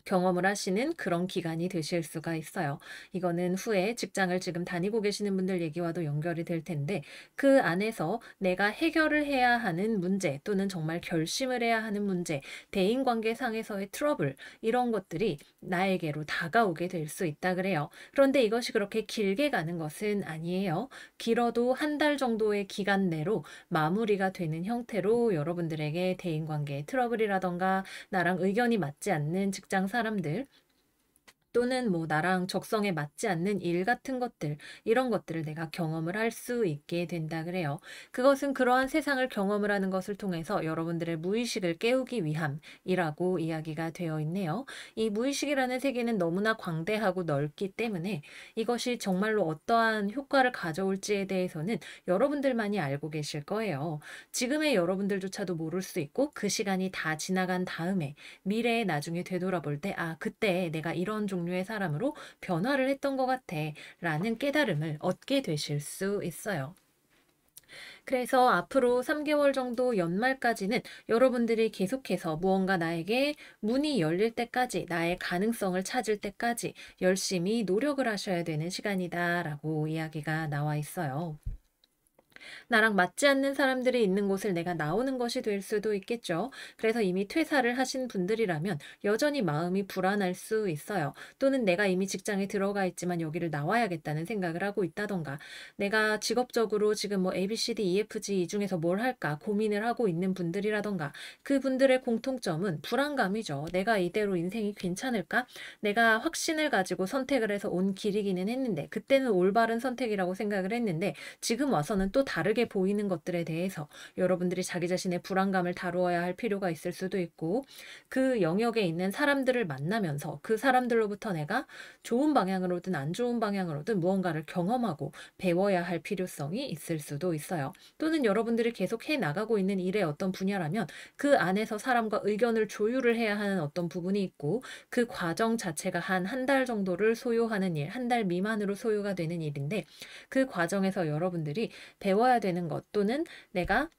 경험을 하시는 그런 기간이 되실 수가 있어요. 이거는 후에 직장을 지금 다니고 계시는 분들 얘기와도 연결이 될 텐데 그 안에서 내가 해결을 해야 하는 문제 또는 정말 결심을 해야 하는 문제, 대인관계상에서의 트러블 이런 것들이 나에게로 다가오게 될 수 있다 그래요. 그런데 이것이 그렇게 길게 가는 것은 아니에요. 길어도 한 달 정도의 기간 내로 마무리가 되는 형태로 여러분들에게 대인관계 트러블이라던가 나랑 의견이 맞지 않는 직장 사람들 또는 나랑 적성에 맞지 않는 일 같은 것들, 이런 것들을 내가 경험을 할 수 있게 된다 그래요. 그것은 그러한 세상을 경험을 하는 것을 통해서 여러분들의 무의식을 깨우기 위함이라고 이야기가 되어 있네요. 이 무의식이라는 세계는 너무나 광대하고 넓기 때문에 이것이 정말로 어떠한 효과를 가져올지에 대해서는 여러분들만이 알고 계실 거예요. 지금의 여러분들조차도 모를 수 있고 그 시간이 다 지나간 다음에 미래에 나중에 되돌아볼 때, 아, 그때 내가 이런 종류의 사람으로 변화를 했던 것 같아. 라는 깨달음을 얻게 되실 수 있어요. 그래서 앞으로 3개월 정도 연말까지는 여러분들이 계속해서 무언가 나에게 문이 열릴 때까지, 나의 가능성을 찾을 때까지 열심히 노력을 하셔야 되는 시간이다라고 이야기가 나와 있어요. 나랑 맞지 않는 사람들이 있는 곳을 내가 나오는 것이 될 수도 있겠죠. 그래서 이미 퇴사를 하신 분들이라면 여전히 마음이 불안할 수 있어요. 또는 내가 이미 직장에 들어가 있지만 여기를 나와야겠다는 생각을 하고 있다던가, 내가 직업적으로 지금 A, B, C, D, E, F, G 이 중에서 뭘 할까 고민을 하고 있는 분들이라던가, 그분들의 공통점은 불안감이죠. 내가 이대로 인생이 괜찮을까? 내가 확신을 가지고 선택을 해서 온 길이기는 했는데, 그때는 올바른 선택이라고 생각을 했는데 지금 와서는 또 다르게 보이는 것들에 대해서 여러분들이 자기 자신의 불안감을 다루어야 할 필요가 있을 수도 있고, 그 영역에 있는 사람들을 만나면서 그 사람들로부터 내가 좋은 방향으로든 안 좋은 방향으로든 무언가를 경험하고 배워야 할 필요성이 있을 수도 있어요. 또는 여러분들이 계속 해 나가고 있는 일의 어떤 분야라면 그 안에서 사람과 의견을 조율을 해야 하는 어떤 부분이 있고, 그 과정 자체가 한 달 정도를 소요하는 일, 한 달 미만으로 소요가 되는 일인데, 그 과정에서 여러분들이 배워야 되는 것 또는 내가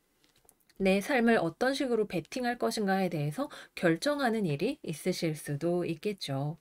내 삶을 어떤 식으로 베팅할 것인가에 대해서 결정하는 일이 있으실 수도 있겠죠.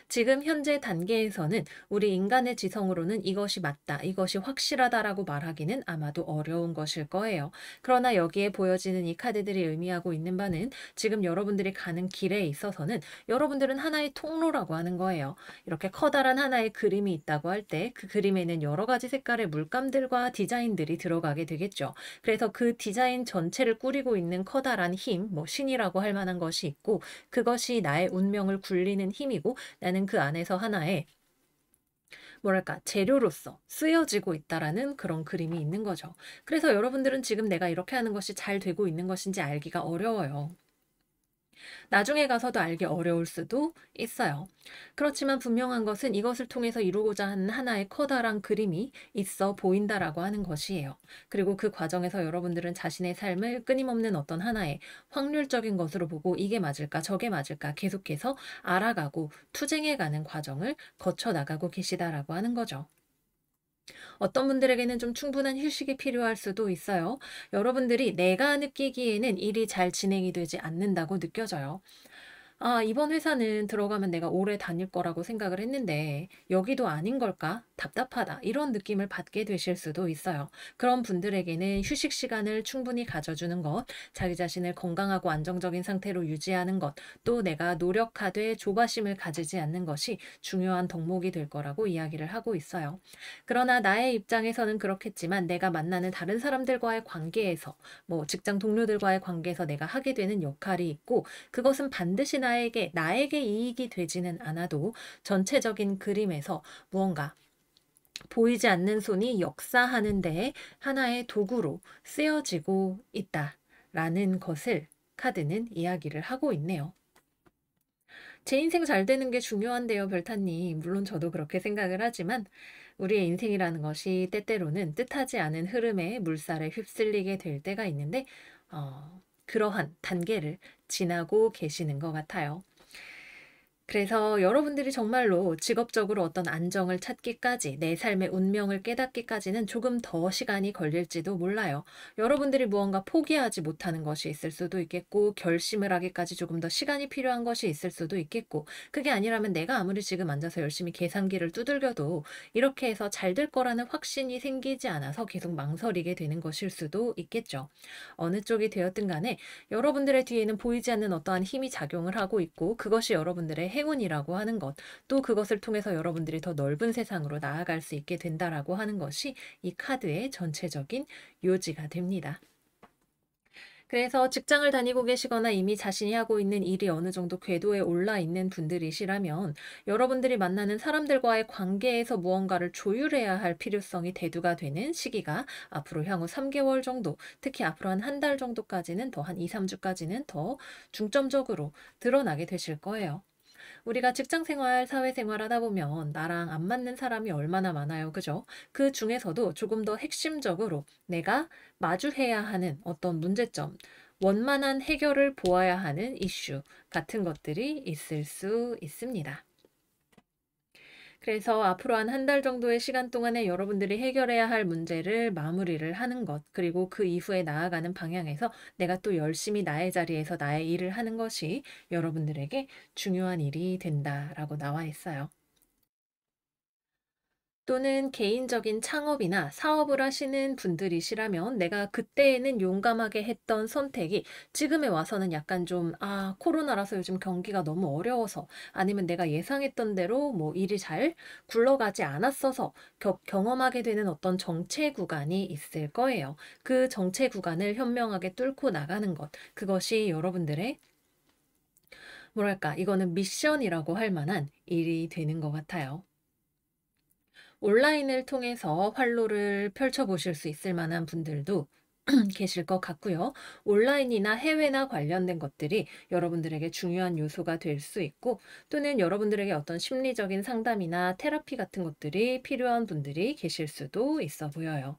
지금 현재 단계에서는 우리 인간의 지성으로는 이것이 맞다, 이것이 확실하다라고 말하기는 아마도 어려운 것일 거예요. 그러나 여기에 보여지는 이 카드들이 의미하고 있는 바는 지금 여러분들이 가는 길에 있어서는 여러분들은 하나의 통로라고 하는 거예요. 이렇게 커다란 하나의 그림이 있다고 할 때 그 그림에는 여러 가지 색깔의 물감들과 디자인들이 들어가게 되겠죠. 그래서 그 디자인 전체를 꾸리고 있는 커다란 힘, 신이라고 할 만한 것이 있고, 그것이 나의 운명을 굴리는 힘이고, 나는 그 안에서 하나의 재료로서 쓰여지고 있다라는 그런 그림이 있는 거죠. 그래서 여러분들은 지금 내가 이렇게 하는 것이 잘 되고 있는 것인지 알기가 어려워요. 나중에 가서도 알기 어려울 수도 있어요. 그렇지만 분명한 것은 이것을 통해서 이루고자 하는 하나의 커다란 그림이 있어 보인다라고 하는 것이에요. 그리고 그 과정에서 여러분들은 자신의 삶을 끊임없는 어떤 하나의 확률적인 것으로 보고 이게 맞을까 저게 맞을까 계속해서 알아가고 투쟁해가는 과정을 거쳐 나가고 계시다라고 하는 거죠. 어떤 분들에게는 좀 충분한 휴식이 필요할 수도 있어요. 여러분들이 내가 느끼기에는 일이 잘 진행이 되지 않는다고 느껴져요. 아, 이번 회사는 들어가면 내가 오래 다닐 거라고 생각을 했는데 여기도 아닌 걸까? 답답하다. 이런 느낌을 받게 되실 수도 있어요. 그런 분들에게는 휴식 시간을 충분히 가져주는 것, 자기 자신을 건강하고 안정적인 상태로 유지하는 것, 또 내가 노력하되 조바심을 가지지 않는 것이 중요한 덕목이 될 거라고 이야기를 하고 있어요. 그러나 나의 입장에서는 그렇겠지만 내가 만나는 다른 사람들과의 관계에서, 뭐 직장 동료들과의 관계에서 내가 하게 되는 역할이 있고, 그것은 반드시 나에게 이익이 되지는 않아도 전체적인 그림에서 무언가 보이지 않는 손이 역사하는 데 하나의 도구로 쓰여지고 있다라는 것을 카드는 이야기를 하고 있네요. 제 인생 잘 되는 게 중요한데요, 별타님. 물론 저도 그렇게 생각을 하지만 우리의 인생이라는 것이 때때로는 뜻하지 않은 흐름에 물살에 휩쓸리게 될 때가 있는데, 그러한 단계를 지나고 계시는 것 같아요. 그래서 여러분들이 정말로 직업적으로 어떤 안정을 찾기까지, 내 삶의 운명을 깨닫기까지는 조금 더 시간이 걸릴지도 몰라요. 여러분들이 무언가 포기하지 못하는 것이 있을 수도 있겠고, 결심을 하기까지 조금 더 시간이 필요한 것이 있을 수도 있겠고, 그게 아니라면 내가 아무리 지금 앉아서 열심히 계산기를 두들겨도 이렇게 해서 잘 될 거라는 확신이 생기지 않아서 계속 망설이게 되는 것일 수도 있겠죠. 어느 쪽이 되었든 간에 여러분들의 뒤에는 보이지 않는 어떠한 힘이 작용을 하고 있고, 그것이 여러분들의 행운이라고 하는 것, 또 그것을 통해서 여러분들이 더 넓은 세상으로 나아갈 수 있게 된다라고 하는 것이 이 카드의 전체적인 요지가 됩니다. 그래서 직장을 다니고 계시거나 이미 자신이 하고 있는 일이 어느 정도 궤도에 올라 있는 분들이시라면, 여러분들이 만나는 사람들과의 관계에서 무언가를 조율해야 할 필요성이 대두가 되는 시기가 앞으로 향후 3개월 정도, 특히 앞으로 한 달 정도까지는, 더 한 2, 3주까지는 더 중점적으로 드러나게 되실 거예요. 우리가 직장 생활, 사회생활 하다 보면 나랑 안 맞는 사람이 얼마나 많아요. 그죠? 그 중에서도 조금 더 핵심적으로 내가 마주해야 하는 어떤 문제점, 원만한 해결을 보아야 하는 이슈 같은 것들이 있을 수 있습니다. 그래서 앞으로 한 달 정도의 시간 동안에 여러분들이 해결해야 할 문제를 마무리를 하는 것, 그리고 그 이후에 나아가는 방향에서 내가 또 열심히 나의 자리에서 나의 일을 하는 것이 여러분들에게 중요한 일이 된다라고 나와 있어요. 또는 개인적인 창업이나 사업을 하시는 분들이시라면 내가 그때에는 용감하게 했던 선택이 지금에 와서는 약간 좀, 코로나라서 요즘 경기가 너무 어려워서, 아니면 내가 예상했던 대로 뭐 일이 잘 굴러가지 않았어서 경험하게 되는 어떤 정체 구간이 있을 거예요. 그 정체 구간을 현명하게 뚫고 나가는 것, 그것이 여러분들의, 뭐랄까, 이거는 미션이라고 할 만한 일이 되는 것 같아요. 온라인을 통해서 활로를 펼쳐보실 수 있을 만한 분들도 계실 것 같고요. 온라인이나 해외나 관련된 것들이 여러분들에게 중요한 요소가 될 수 있고, 또는 여러분들에게 어떤 심리적인 상담이나 테라피 같은 것들이 필요한 분들이 계실 수도 있어 보여요.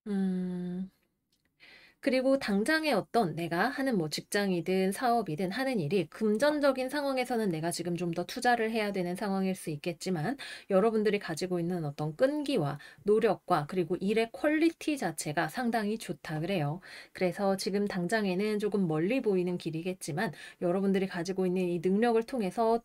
음, 그리고 당장의 어떤 내가 하는 뭐 직장이든 사업이든 하는 일이 금전적인 상황에서는 내가 지금 좀 더 투자를 해야 되는 상황일 수 있겠지만, 여러분들이 가지고 있는 어떤 끈기와 노력과 그리고 일의 퀄리티 자체가 상당히 좋다 그래요. 그래서 지금 당장에는 조금 멀리 보이는 길이겠지만, 여러분들이 가지고 있는 이 능력을 통해서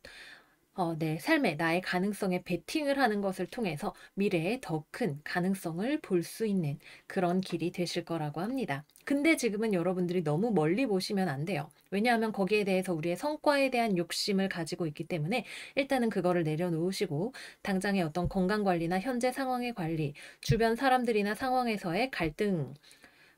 내 삶에 나의 가능성에 베팅을 하는 것을 통해서 미래에 더 큰 가능성을 볼 수 있는 그런 길이 되실 거라고 합니다. 근데 지금은 여러분들이 너무 멀리 보시면 안 돼요. 왜냐하면 거기에 대해서 우리의 성과에 대한 욕심을 가지고 있기 때문에 일단은 그거를 내려놓으시고, 당장의 어떤 건강 관리나 현재 상황의 관리, 주변 사람들이나 상황에서의 갈등,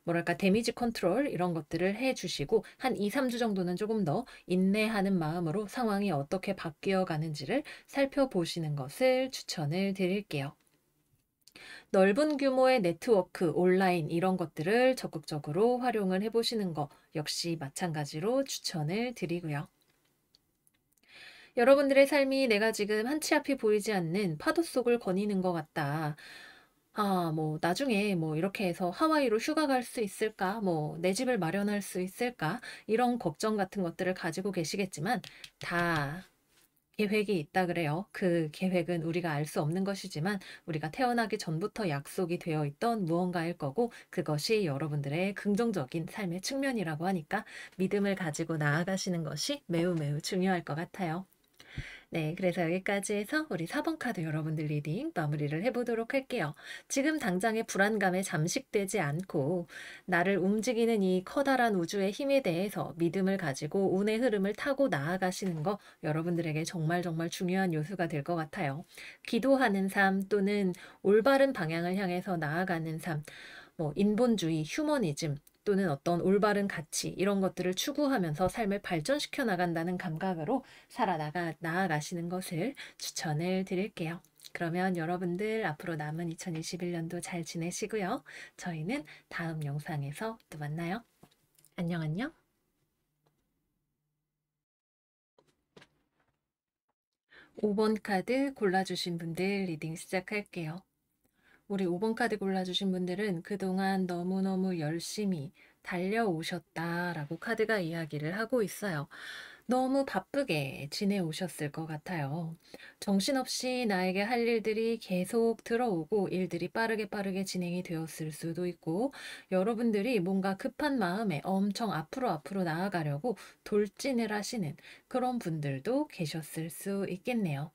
뭐랄까 데미지 컨트롤 이런 것들을 해 주시고, 한 2, 3주 정도는 조금 더 인내하는 마음으로 상황이 어떻게 바뀌어 가는지를 살펴보시는 것을 추천을 드릴게요. 넓은 규모의 네트워크, 온라인 이런 것들을 적극적으로 활용을 해 보시는 거 역시 마찬가지로 추천을 드리고요. 여러분들의 삶이 내가 지금 한 치 앞이 보이지 않는 파도 속을 거니는 것 같다. 뭐 나중에 뭐 이렇게 해서 하와이로 휴가 갈 수 있을까? 뭐 내 집을 마련할 수 있을까? 이런 걱정 같은 것들을 가지고 계시겠지만, 다 계획이 있다 그래요. 그 계획은 우리가 알 수 없는 것이지만 우리가 태어나기 전부터 약속이 되어 있던 무언가일 거고 그것이 여러분들의 긍정적인 삶의 측면이라고 하니까 믿음을 가지고 나아가시는 것이 매우 매우 중요할 것 같아요. 네, 그래서 여기까지 해서 우리 4번 카드 여러분들 리딩 마무리를 해보도록 할게요. 지금 당장의 불안감에 잠식되지 않고 나를 움직이는 이 커다란 우주의 힘에 대해서 믿음을 가지고 운의 흐름을 타고 나아가시는 거 여러분들에게 정말 정말 중요한 요소가 될 것 같아요. 기도하는 삶 또는 올바른 방향을 향해서 나아가는 삶, 뭐 인본주의, 휴머니즘 또는 어떤 올바른 가치 이런 것들을 추구하면서 삶을 발전시켜 나간다는 감각으로 나아가시는 것을 추천을 드릴게요. 그러면 여러분들 앞으로 남은 2021년도 잘 지내시고요. 저희는 다음 영상에서 또 만나요. 안녕, 안녕. 5번 카드 골라주신 분들 리딩 시작할게요. 우리 5번 카드 골라주신 분들은 그동안 너무너무 열심히 달려오셨다라고 카드가 이야기를 하고 있어요. 너무 바쁘게 지내오셨을 것 같아요. 정신없이 나에게 할 일들이 계속 들어오고 일들이 빠르게 빠르게 진행이 되었을 수도 있고 여러분들이 뭔가 급한 마음에 엄청 앞으로 나아가려고 돌진을 하시는 그런 분들도 계셨을 수 있겠네요.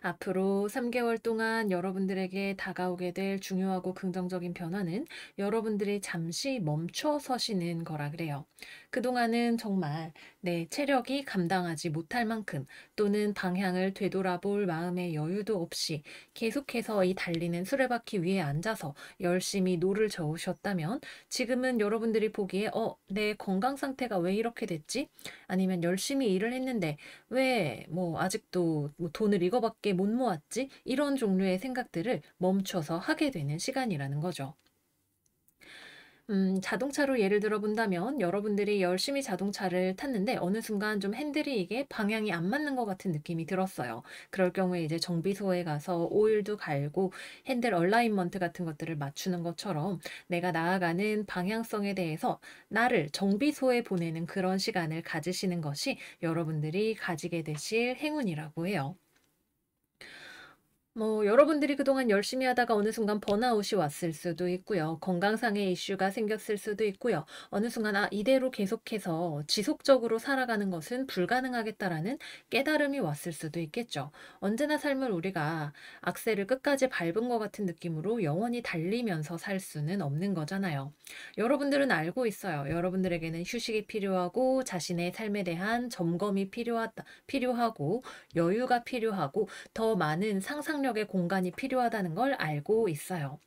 앞으로 3개월 동안 여러분들에게 다가오게 될 중요하고 긍정적인 변화는 여러분들이 잠시 멈춰 서시는 거라 그래요. 그동안은 정말 내 체력이 감당하지 못할 만큼 또는 방향을 되돌아볼 마음의 여유도 없이 계속해서 이 달리는 수레바퀴 위에 앉아서 열심히 노를 저으셨다면 지금은 여러분들이 보기에 내 건강 상태가 왜 이렇게 됐지? 아니면 열심히 일을 했는데 왜 뭐 아직도 뭐 돈을 이거밖에 못 모았지? 이런 종류의 생각들을 멈춰서 하게 되는 시간이라는 거죠. 자동차로 예를 들어 본다면 여러분들이 열심히 자동차를 탔는데 어느 순간 좀 핸들이 이게 방향이 안 맞는 것 같은 느낌이 들었어요. 그럴 경우에 이제 정비소에 가서 오일도 갈고 핸들 얼라인먼트 같은 것들을 맞추는 것처럼 내가 나아가는 방향성에 대해서 나를 정비소에 보내는 그런 시간을 가지시는 것이 여러분들이 가지게 되실 행운이라고 해요. 뭐 여러분들이 그동안 열심히 하다가 어느 순간 번아웃이 왔을 수도 있고요. 건강상의 이슈가 생겼을 수도 있고요. 어느 순간 이대로 계속해서 지속적으로 살아가는 것은 불가능하겠다라는 깨달음이 왔을 수도 있겠죠. 언제나 삶을 우리가 악셀을 끝까지 밟은 것 같은 느낌으로 영원히 달리면서 살 수는 없는 거잖아요. 여러분들은 알고 있어요. 여러분들에게는 휴식이 필요하고 자신의 삶에 대한 점검이 필요하고 여유가 필요하고 더 많은 상상력의 공간이 필요하다는 걸 알고 있어요.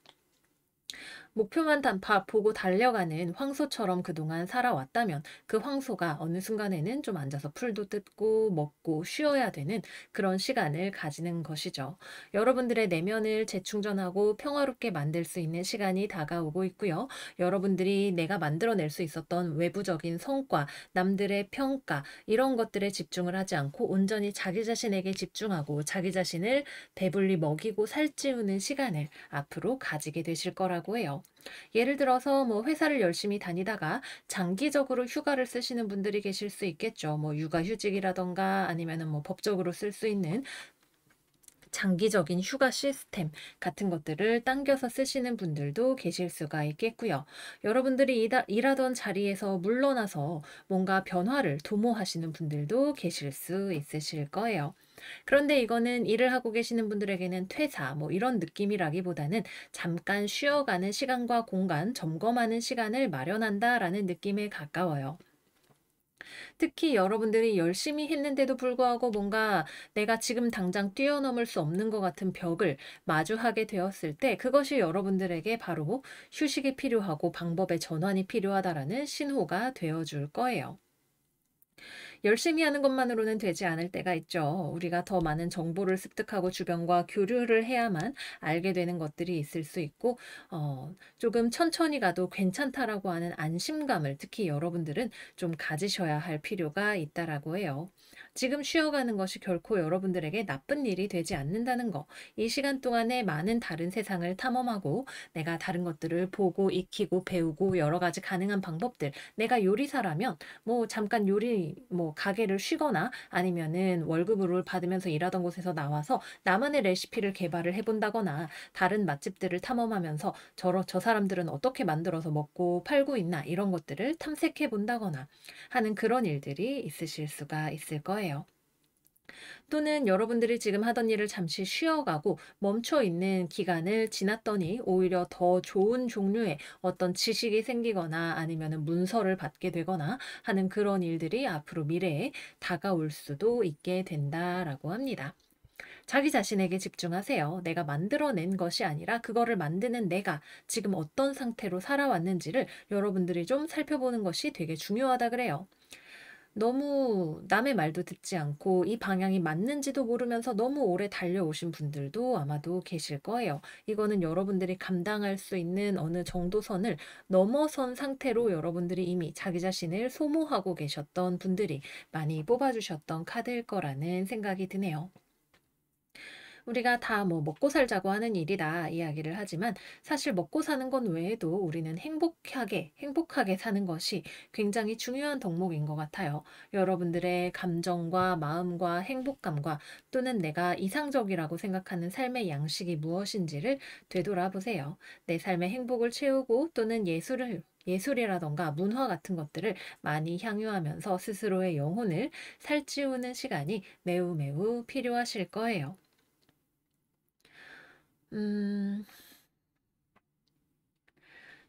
목표만 보고 달려가는 황소처럼 그동안 살아왔다면 그 황소가 어느 순간에는 좀 앉아서 풀도 뜯고 먹고 쉬어야 되는 그런 시간을 가지는 것이죠. 여러분들의 내면을 재충전하고 평화롭게 만들 수 있는 시간이 다가오고 있고요. 여러분들이 내가 만들어낼 수 있었던 외부적인 성과, 남들의 평가 이런 것들에 집중을 하지 않고 온전히 자기 자신에게 집중하고 자기 자신을 배불리 먹이고 살찌우는 시간을 앞으로 가지게 되실 거라고 해요. 예를 들어서 뭐 회사를 열심히 다니다가 장기적으로 휴가를 쓰시는 분들이 계실 수 있겠죠. 뭐 육아휴직이라던가 아니면은 뭐 법적으로 쓸 수 있는 장기적인 휴가 시스템 같은 것들을 당겨서 쓰시는 분들도 계실 수가 있겠고요. 여러분들이 일하던 자리에서 물러나서 뭔가 변화를 도모하시는 분들도 계실 수 있으실 거예요. 그런데 이거는 일을 하고 계시는 분들에게는 퇴사 뭐 이런 느낌이라기보다는 잠깐 쉬어가는 시간과 공간, 점검하는 시간을 마련한다라는 느낌에 가까워요. 특히 여러분들이 열심히 했는데도 불구하고 뭔가 내가 지금 당장 뛰어넘을 수 없는 것 같은 벽을 마주하게 되었을 때 그것이 여러분들에게 바로 휴식이 필요하고 방법의 전환이 필요하다라는 신호가 되어줄 거예요. 열심히 하는 것만으로는 되지 않을 때가 있죠. 우리가 더 많은 정보를 습득하고 주변과 교류를 해야만 알게 되는 것들이 있을 수 있고, 조금 천천히 가도 괜찮다라고 하는 안심감을 특히 여러분들은 좀 가지셔야 할 필요가 있다라고 해요. 지금 쉬어가는 것이 결코 여러분들에게 나쁜 일이 되지 않는다는 거. 이 시간 동안에 많은 다른 세상을 탐험하고 내가 다른 것들을 보고 익히고 배우고 여러 가지 가능한 방법들. 내가 요리사라면 뭐 잠깐 요리 뭐 가게를 쉬거나 아니면은 월급을 받으면서 일하던 곳에서 나와서 나만의 레시피를 개발을 해본다거나 다른 맛집들을 탐험하면서 저 사람들은 어떻게 만들어서 먹고 팔고 있나 이런 것들을 탐색해 본다거나 하는 그런 일들이 있으실 수가 있을 거예요. 또는 여러분들이 지금 하던 일을 잠시 쉬어가고 멈춰 있는 기간을 지났더니 오히려 더 좋은 종류의 어떤 지식이 생기거나 아니면은 문서를 받게 되거나 하는 그런 일들이 앞으로 미래에 다가올 수도 있게 된다라고 합니다. 자기 자신에게 집중하세요. 내가 만들어낸 것이 아니라 그거를 만드는 내가 지금 어떤 상태로 살아왔는지를 여러분들이 좀 살펴보는 것이 되게 중요하다 그래요. 너무 남의 말도 듣지 않고 이 방향이 맞는지도 모르면서 너무 오래 달려오신 분들도 아마도 계실 거예요. 이거는 여러분들이 감당할 수 있는 어느 정도 선을 넘어선 상태로 여러분들이 이미 자기 자신을 소모하고 계셨던 분들이 많이 뽑아주셨던 카드일 거라는 생각이 드네요. 우리가 다 뭐 먹고 살자고 하는 일이다 이야기를 하지만 사실 먹고 사는 것 외에도 우리는 행복하게 사는 것이 굉장히 중요한 덕목인 것 같아요. 여러분들의 감정과 마음과 행복감과 또는 내가 이상적이라고 생각하는 삶의 양식이 무엇인지를 되돌아보세요. 내 삶의 행복을 채우고 또는 예술이라던가 문화 같은 것들을 많이 향유하면서 스스로의 영혼을 살찌우는 시간이 매우 매우 필요하실 거예요. 음,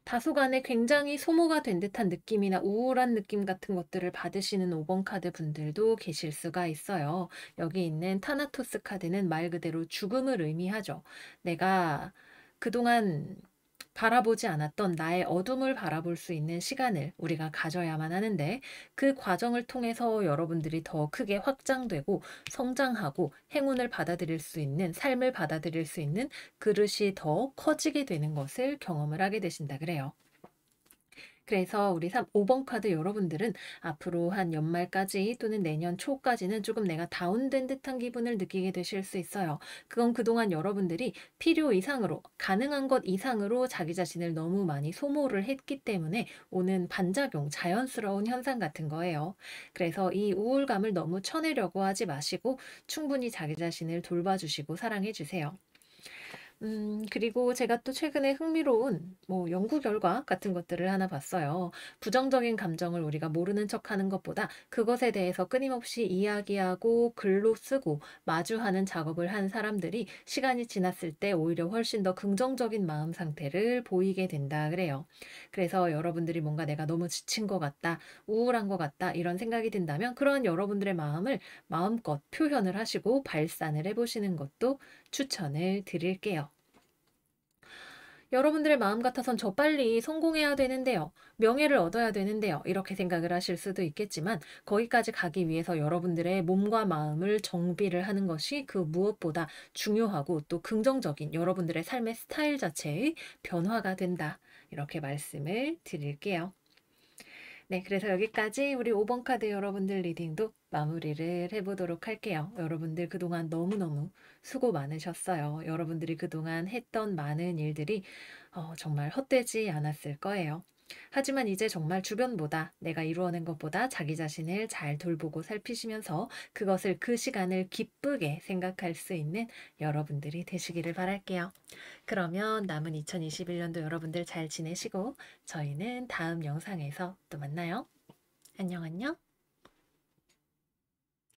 다소간에 굉장히 소모가 된 듯한 느낌이나 우울한 느낌 같은 것들을 받으시는 5번 카드 분들도 계실 수가 있어요. 여기 있는 타나토스 카드는 말 그대로 죽음을 의미하죠. 내가 그동안 바라보지 않았던 나의 어둠을 바라볼 수 있는 시간을 우리가 가져야만 하는데 그 과정을 통해서 여러분들이 더 크게 확장되고 성장하고 행운을 받아들일 수 있는 삶을 받아들일 수 있는 그릇이 더 커지게 되는 것을 경험을 하게 되신다 그래요. 그래서 우리 5번 카드 여러분들은 앞으로 한 연말까지 또는 내년 초까지는 조금 내가 다운된 듯한 기분을 느끼게 되실 수 있어요. 그건 그동안 여러분들이 필요 이상으로, 가능한 것 이상으로 자기 자신을 너무 많이 소모를 했기 때문에 오는 반작용, 자연스러운 현상 같은 거예요. 그래서 이 우울감을 너무 쳐내려고 하지 마시고 충분히 자기 자신을 돌봐주시고 사랑해주세요. 그리고 제가 또 최근에 흥미로운 뭐 연구 결과 같은 것들을 하나 봤어요. 부정적인 감정을 우리가 모르는 척하는 것보다 그것에 대해서 끊임없이 이야기하고 글로 쓰고 마주하는 작업을 한 사람들이 시간이 지났을 때 오히려 훨씬 더 긍정적인 마음 상태를 보이게 된다 그래요. 그래서 여러분들이 뭔가 내가 너무 지친 것 같다, 우울한 것 같다 이런 생각이 든다면 그러한 여러분들의 마음을 마음껏 표현을 하시고 발산을 해보시는 것도 추천을 드릴게요. 여러분들의 마음 같아선 저 빨리 성공해야 되는데요. 명예를 얻어야 되는데요. 이렇게 생각을 하실 수도 있겠지만 거기까지 가기 위해서 여러분들의 몸과 마음을 정비를 하는 것이 그 무엇보다 중요하고 또 긍정적인 여러분들의 삶의 스타일 자체의 변화가 된다. 이렇게 말씀을 드릴게요. 네, 그래서 여기까지 우리 5번 카드 여러분들 리딩도 마무리를 해보도록 할게요. 여러분들 그동안 너무너무 수고 많으셨어요. 여러분들이 그동안 했던 많은 일들이 정말 헛되지 않았을 거예요. 하지만 이제 정말 주변보다 내가 이루어낸 것보다 자기 자신을 잘 돌보고 살피시면서 그것을 그 시간을 기쁘게 생각할 수 있는 여러분들이 되시기를 바랄게요. 그러면 남은 2021년도 여러분들 잘 지내시고 저희는 다음 영상에서 또 만나요. 안녕, 안녕.